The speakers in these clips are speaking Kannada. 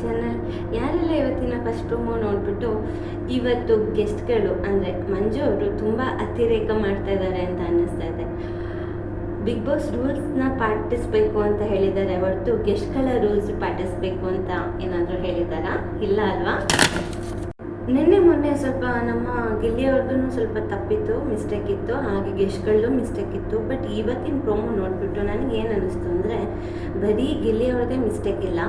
ಚಾನಲ್. ಯಾರೆಲ್ಲ ಇವತ್ತಿನ ಫಸ್ಟ್ ಪ್ರೊಮೋ ನೋಡಿಬಿಟ್ಟು ಇವತ್ತು ಗೆಸ್ಟ್ಗಳು ಅಂದರೆ ಮಂಜು ಅವರು ತುಂಬ ಅತಿರೇಕ ಮಾಡ್ತಾ ಇದ್ದಾರೆ ಅಂತ ಅನ್ನಿಸ್ತಾ ಇದೆ. ಬಿಗ್ ಬಾಸ್ ರೂಲ್ಸ್ನ ಪಾಟಿಸಬೇಕು ಅಂತ ಹೇಳಿದ್ದಾರೆ ಹೊರತು ಗೆಸ್ಟ್ಗಳ ರೂಲ್ಸ್ ಪಾಟಿಸಬೇಕು ಅಂತ ಏನಾದರೂ ಹೇಳಿದ್ದಾರಾ? ಇಲ್ಲ ಅಲ್ವಾ? ನಿನ್ನೆ ಮೊನ್ನೆ ಸ್ವಲ್ಪ ನಮ್ಮ ಗಿಲ್ಲಿಯವ್ರದ್ದು ಸ್ವಲ್ಪ ತಪ್ಪಿತ್ತು, ಮಿಸ್ಟೇಕ್ ಇತ್ತು, ಹಾಗೆ ಗೆಸ್ಟ್ಗಳದ್ದು ಮಿಸ್ಟೇಕ್ ಇತ್ತು. ಬಟ್ ಇವತ್ತಿನ ಪ್ರೊಮೋ ನೋಡಿಬಿಟ್ಟು ನನಗೆ ಏನು ಅನ್ನಿಸ್ತು ಅಂದರೆ ಬರೀ ಗಿಲ್ಲಿಯವ್ರದ್ದೇ ಮಿಸ್ಟೇಕ್ ಇಲ್ಲ,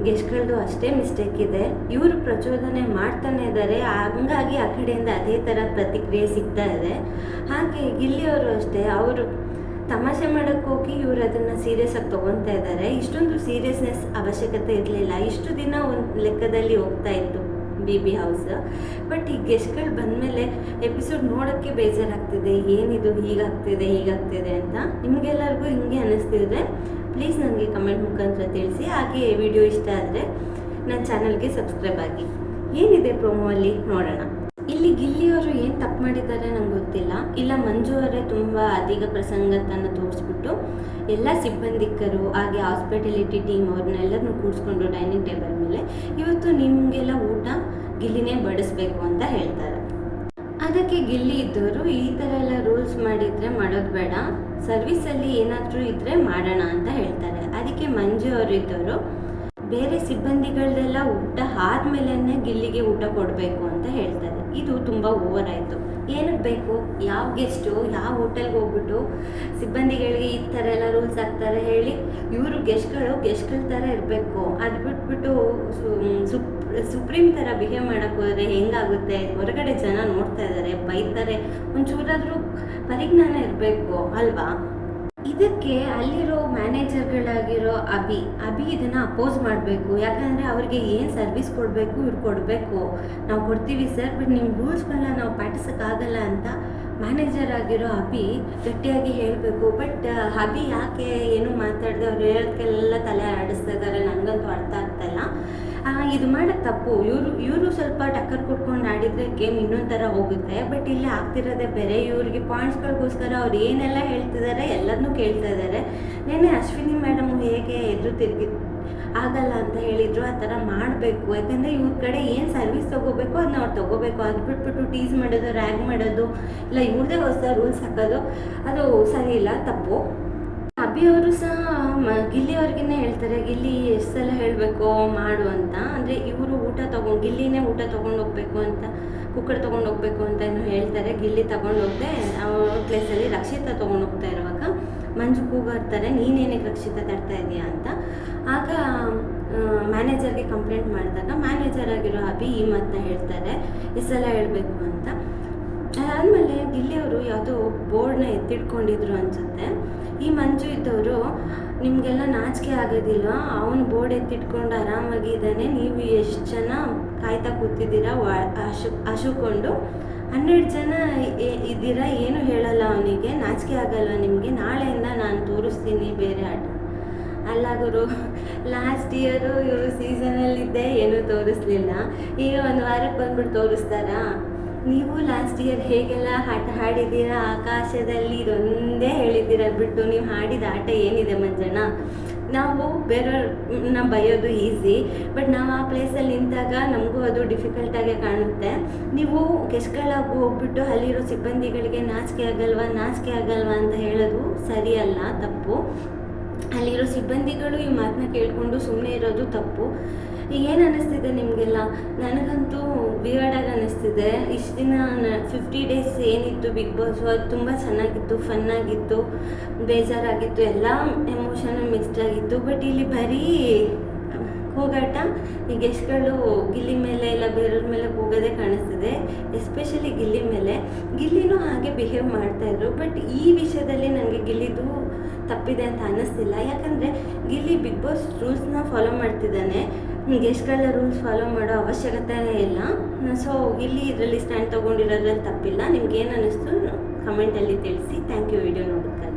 ಗೆಸ್ಟ್ಗಳದ್ದು ಅಷ್ಟೇ ಮಿಸ್ಟೇಕ್ ಇದೆ. ಇವರು ಪ್ರಚೋದನೆ ಮಾಡ್ತಾನೆ ಇದ್ದಾರೆ, ಹಂಗಾಗಿ ಆ ಕಡೆಯಿಂದ ಅದೇ ಥರ ಪ್ರತಿಕ್ರಿಯೆ ಸಿಗ್ತಾ ಇದೆ. ಹಾಗೆ ಗಿಲ್ಲಿಯವರು ಅಷ್ಟೇ, ಅವರು ತಮಾಷೆ ಮಾಡೋಕ್ಕೆ ಹೋಗಿ ಇವರು ಅದನ್ನು ಸೀರಿಯಸ್ ಆಗಿ ತೊಗೊತಾ ಇದ್ದಾರೆ. ಇಷ್ಟೊಂದು ಸೀರಿಯಸ್ನೆಸ್ ಅವಶ್ಯಕತೆ ಇರಲಿಲ್ಲ. ಇಷ್ಟು ದಿನ ಒಂದು ಲೆಕ್ಕದಲ್ಲಿ ಹೋಗ್ತಾ ಇತ್ತು BB ಹೌಸ್. ಬಟ್ ಈ ಗೆಸ್ಟ್ಗಳು ಬಂದಮೇಲೆ ಎಪಿಸೋಡ್ ನೋಡೋಕ್ಕೆ ಬೇಜಾರಾಗ್ತಿದೆ. ಏನಿದು ಹೀಗಾಗ್ತಿದೆ ಅಂತ ನಿಮಗೆಲ್ಲರಿಗೂ ಹಿಂಗೆ ಅನ್ನಿಸ್ತಿದ್ರೆ ಪ್ಲೀಸ್ ನನಗೆ ಕಮೆಂಟ್ ಮುಖಾಂತರ ತಿಳಿಸಿ. ಹಾಗೆ ವಿಡಿಯೋ ಇಷ್ಟ ಆದರೆ ನನ್ನ ಚಾನಲ್ಗೆ ಸಬ್ಸ್ಕ್ರೈಬ್ ಆಗಿ. ಏನಿದೆ ಪ್ರೊಮೋ ಅಲ್ಲಿ ನೋಡೋಣ. ಇಲ್ಲಿ ಗಿಲ್ಲಿಯವರು ಏನು ತಪ್ಪು ಮಾಡಿದ್ದಾರೆ ನಂಗೆ ಗೊತ್ತಿಲ್ಲ. ಇಲ್ಲ ಮಂಜು ಅವರೇ ತುಂಬ ಅಧಿಕ ಪ್ರಸಂಗತನ ತೋರಿಸ್ಬಿಟ್ಟು ಎಲ್ಲ ಸಿಬ್ಬಂದಿಕರು ಹಾಗೆ ಹಾಸ್ಪಿಟಾಲಿಟಿ ಟೀಮ್ ಅವ್ರನ್ನೆಲ್ಲರನ್ನೂ ಕೂಡಿಸ್ಕೊಂಡು ಡೈನಿಂಗ್ ಟೇಬಲ್ ಮೇಲೆ ಇವತ್ತು ನಿಮಗೆಲ್ಲ ಊಟ ಗಿಲ್ಲಿನೇ ಬಡಿಸ್ಬೇಕು ಅಂತ ಹೇಳ್ತಾರೆ. ಅದಕ್ಕೆ ಗಿಲ್ಲಿ ಇದ್ದವರು ಈ ಥರ ಎಲ್ಲ ರೂಲ್ಸ್ ಮಾಡಿದರೆ ಮಾಡೋದು ಬೇಡ, ಸರ್ವಿಸಲ್ಲಿ ಏನಾದರೂ ಇದ್ದರೆ ಮಾಡೋಣ ಅಂತ ಹೇಳ್ತಾರೆ. ಅದಕ್ಕೆ ಮಂಜು ಅವರು ಇದ್ದವರು ಬೇರೆ ಸಿಬ್ಬಂದಿಗಳದೆಲ್ಲ ಊಟ ಆದಮೇಲೆ ಗಿಲ್ಲಿಗೆ ಊಟ ಕೊಡಬೇಕು ಅಂತ ಹೇಳ್ತಾರೆ. ಇದು ತುಂಬ ಓವರ್ ಆಯಿತು. ಏನಕ್ಕೆ ಬೇಕು? ಯಾವ ಗೆಸ್ಟು ಯಾವ ಹೋಟೆಲ್ಗೆ ಹೋಗ್ಬಿಟ್ಟು ಸಿಬ್ಬಂದಿಗಳಿಗೆ ಈ ಥರ ಎಲ್ಲ ರೂಲ್ಸ್ ಹಾಕ್ತಾರೆ ಹೇಳಿ? ಇವರು ಗೆಸ್ಟ್ಗಳ ಥರ ಇರಬೇಕು. ಅದು ಬಿಟ್ಬಿಟ್ಟು ಸುಪ್ರೀಂ ಥರ ಬಿಹೇವ್ ಮಾಡೋಕ್ಕೆ ಹೋದರೆ ಹೆಂಗಾಗುತ್ತೆ? ಹೊರಗಡೆ ಜನ ನೋಡ್ತಾ ಇದ್ದಾರೆ, ಬೈತಾರೆ, ಒಂಚೂರಾದರೂ ಪರಿಜ್ಞಾನ ಇರಬೇಕು ಅಲ್ವಾ? ಇದಕ್ಕೆ ಅಲ್ಲಿರೋ ಮ್ಯಾನೇಜರ್ಗಳಾಗಿರೋ ಅಭಿ ಇದನ್ನು ಅಪೋಸ್ ಮಾಡಬೇಕು. ಯಾಕಂದರೆ ಅವ್ರಿಗೆ ಏನು ಸರ್ವಿಸ್ ಕೊಡಬೇಕು ಇವ್ರು ಕೊಡಬೇಕು, ನಾವು ಕೊಡ್ತೀವಿ ಸರ್, ಬಟ್ ನಿಮ್ಮ ರೂಲ್ಸ್ಗಳನ್ನ ನಾವು ಪಾಟಿಸೋಕ್ಕಾಗಲ್ಲ ಅಂತ ಮ್ಯಾನೇಜರ್ ಆಗಿರೋ ಅಭಿ ಗಟ್ಟಿಯಾಗಿ ಹೇಳಬೇಕು. ಬಟ್ ಅಭಿ ಯಾಕೆ ಏನೂ ಮಾತಾಡದೆ ಅವ್ರು ಹೇಳೋದಕ್ಕೆಲ್ಲ ತಲೆ ಆಡಿಸ್ತಾ ಇದ್ದಾರೆ, ನನಗಂತೂ ಅರ್ಥ ಆಗ್ತಾಯಿಲ್ಲ. ಇದು ಮಾಡೋದು ತಪ್ಪು. ಇವರು ಸ್ವಲ್ಪ ಟಕ್ಕರ್ ಕೊಟ್ಕೊಂಡು ಆಡಿದರೆ ಗೇಮ್ ಇನ್ನೊಂದು ಥರ ಹೋಗುತ್ತೆ. ಬಟ್ ಇಲ್ಲಿ ಆಗ್ತಿರೋದೇ ಬೇರೆ. ಇವ್ರಿಗೆ ಪಾಯಿಂಟ್ಸ್ಗಳಿಗೋಸ್ಕರ ಅವ್ರು ಏನೆಲ್ಲ ಹೇಳ್ತಿದ್ದಾರೆ ಎಲ್ಲದನ್ನೂ ಕೇಳ್ತಾ ಇದ್ದಾರೆ. ನೆನ್ನೆ ಅಶ್ವಿನಿ ಮೇಡಮು ಹೇಗೆ ಎದುರು ತಿರುಗಿ ಆಗಲ್ಲ ಅಂತ ಹೇಳಿದರು, ಆ ಥರ ಮಾಡಬೇಕು. ಯಾಕಂದರೆ ಇವ್ರ ಕಡೆ ಏನು ಸರ್ವಿಸ್ ತೊಗೋಬೇಕು ಅದನ್ನ ಅವ್ರು ತೊಗೋಬೇಕು. ಅದು ಬಿಟ್ಬಿಟ್ಟು ಟೀಸ್ ಮಾಡೋದು, ರ್ಯಾಗ್ ಮಾಡೋದು, ಇಲ್ಲ ಇವ್ರದ್ದೇ ಹೊಸ ರೂಲ್ಸ್ ಹಾಕೋದು ಅದು ಸರಿ ಇಲ್ಲ, ತಪ್ಪು. ಅಭಿ ಅವರು ಸಹ ಗಿಲ್ಲಿ ಅವ್ರಿಗೇ ಹೇಳ್ತಾರೆ, ಗಿಲ್ಲಿ ಎಷ್ಟು ಸಲ ಹೇಳಬೇಕು ಮಾಡು ಅಂತ. ಅಂದರೆ ಇವರು ಗಿಲ್ಲಿನೇ ಊಟ ತೊಗೊಂಡು ಹೋಗ್ಬೇಕು ಅಂತ, ಕುಕ್ಕರ್ ತೊಗೊಂಡು ಹೋಗ್ಬೇಕು ಅಂತ ಏನೋ ಹೇಳ್ತಾರೆ. ಗಿಲ್ಲಿ ತೊಗೊಂಡು ಹೋಗದೆ ಅವ್ರ ಪ್ಲೇಸಲ್ಲಿ ರಕ್ಷಿತಾ ತೊಗೊಂಡು ಹೋಗ್ತಾ ಇರುವಾಗ ಮಂಜು ಕೂಗಾಡ್ತಾರೆ, ನೀನೇನಕ್ಕೆ ರಕ್ಷಿತಾ ತರ್ತಾ ಇದೆಯಾ ಅಂತ. ಆಗ ಮ್ಯಾನೇಜರ್ಗೆ ಕಂಪ್ಲೇಂಟ್ ಮಾಡಿದಾಗ ಮ್ಯಾನೇಜರ್ ಆಗಿರೋ ಅಭಿ ಈ ಮಾತನ್ನ ಹೇಳ್ತಾರೆ, ಎಷ್ಟು ಸಲ ಹೇಳಬೇಕು ಅಂತ. ಅದಾದಮೇಲೆ ಗಿಲ್ಲಿಯವರು ಯಾವುದೋ ಬೋರ್ಡ್ನ ಎತ್ತಿಟ್ಕೊಂಡಿದ್ರು ಅನಿಸುತ್ತೆ. ಈ ಮಂಜು ಇದ್ದವರು, ನಿಮಗೆಲ್ಲ ನಾಚಿಕೆ ಆಗೋದಿಲ್ಲ, ಅವನು ಬೋರ್ಡ್ ಎತ್ತಿಟ್ಕೊಂಡು ಆರಾಮಾಗಿದ್ದಾನೆ, ನೀವು ಎಷ್ಟು ಜನ ಕಾಯ್ತಾ ಕೂತಿದ್ದೀರಾ ಹಶುಕೊಂಡು, 12 ಜನ ಇದ್ದೀರಾ, ಏನು ಹೇಳಲ್ಲ ಅವನಿಗೆ, ನಾಚಿಕೆ ಆಗಲ್ಲ ನಿಮಗೆ, ನಾಳೆಯಿಂದ ನಾನು ತೋರಿಸ್ತೀನಿ ಬೇರೆ ಆಟ. ಅಲ್ಲ ಗುರು, ಲಾಸ್ಟ್ ಇಯರು ಇವರು ಸೀಸನಲ್ಲಿದ್ದೆ ಏನೂ ತೋರಿಸ್ಲಿಲ್ಲ, ಈಗ ಒಂದು ವಾರಕ್ಕೆ ಬಂದ್ಬಿಟ್ಟು ತೋರಿಸ್ತಾರಾ? ನೀವು ಲಾಸ್ಟ್ ಇಯರ್ ಹೇಗೆಲ್ಲ ಆಟ ಆಡಿದ್ದೀರಾ, ಆಕಾಶದಲ್ಲಿ ಇದೊಂದೇ ಹೇಳಿದ್ದೀರ ಬಿಟ್ಟು ನೀವು ಆಡಿದ ಆಟ ಏನಿದೆ ಮಂಜಣ್ಣ? ನಾವು ಬೇರೆಯವ್ರನ್ನ ಬೈಯೋದು ಈಸಿ, ಬಟ್ ನಾವು ಆ ಪ್ಲೇಸಲ್ಲಿ ನಿಂತಾಗ ನಮಗೂ ಅದು ಡಿಫಿಕಲ್ಟಾಗೆ ಕಾಣುತ್ತೆ. ನೀವು ಗೆಸ್ಟ್ಗಳಾಗಿ ಹೋಗ್ಬಿಟ್ಟು ಅಲ್ಲಿರೋ ಸಿಬ್ಬಂದಿಗಳಿಗೆ ನಾಚಿಕೆ ಆಗಲ್ವಾ ಅಂತ ಹೇಳೋದು ಸರಿಯಲ್ಲ, ತಪ್ಪು. ಅಲ್ಲಿರೋ ಸಿಬ್ಬಂದಿಗಳು ಈ ಮಾತನ್ನ ಕೇಳಿಕೊಂಡು ಸುಮ್ಮನೆ ಇರೋದು ತಪ್ಪು. ಏನು ಅನ್ನಿಸ್ತಿದೆ ನಿಮಗೆಲ್ಲ? ನನಗಂತೂ ವಿಯರ್ಡಾಗಿ ಅನ್ನಿಸ್ತಿದೆ. ಇಷ್ಟು ದಿನ 50 ಡೇಸ್ ಏನಿತ್ತು ಬಿಗ್ ಬಾಸು, ಅದು ತುಂಬ ಚೆನ್ನಾಗಿತ್ತು, ಫನ್ನಾಗಿತ್ತು, ಬೇಜಾರಾಗಿತ್ತು, ಎಲ್ಲ ಎಮೋಷನು ಮಿಕ್ಸ್ಡ್ ಆಗಿತ್ತು. ಬಟ್ ಇಲ್ಲಿ ಬರೀ ಕೂಗಾಟ, ಈ ಗೆಸ್ಟ್ಗಳು ಗಿಲ್ಲಿ ಮೇಲೆ ಇಲ್ಲ ಬೇರೆಯವ್ರ ಮೇಲೆ ಕೂಗೋದೇ ಕಾಣಿಸ್ತಿದೆ. ಎಸ್ಪೆಷಲಿ ಗಿಲ್ಲಿ ಮೇಲೆ. ಗಿಲ್ಲಿನೂ ಹಾಗೆ ಬಿಹೇವ್ ಮಾಡ್ತಾಯಿದ್ರು. ಬಟ್ ಈ ವಿಷಯದಲ್ಲಿ ನನಗೆ ಗಿಲ್ಲಿದು ತಪ್ಪಿದೆ ಅಂತ ಅನ್ನಿಸ್ತಿಲ್ಲ. ಯಾಕಂದರೆ ಗಿಲ್ಲಿ ಬಿಗ್ ಬಾಸ್ ರೂಲ್ಸ್ನ ಫಾಲೋ ಮಾಡ್ತಿದ್ದಾನೆ, ಗೆಸ್ಟ್ಗಳ ರೂಲ್ಸ್ ಫಾಲೋ ಮಾಡೋ ಅವಶ್ಯಕತೆನೇ ಇಲ್ಲ. ಸೊ ಗಿಲ್ಲಿ ಇದರಲ್ಲಿ ಸ್ಟ್ಯಾಂಡ್ ತೊಗೊಂಡಿರೋದ್ರಲ್ಲಿ ತಪ್ಪಿಲ್ಲ. ನಿಮ್ಗೆ ಏನು ಅನ್ನಿಸ್ತು ಕಮೆಂಟಲ್ಲಿ ತಿಳಿಸಿ. ಥ್ಯಾಂಕ್ ಯು ವಿಡಿಯೋ ನೋಡೋದಕ್ಕೆ.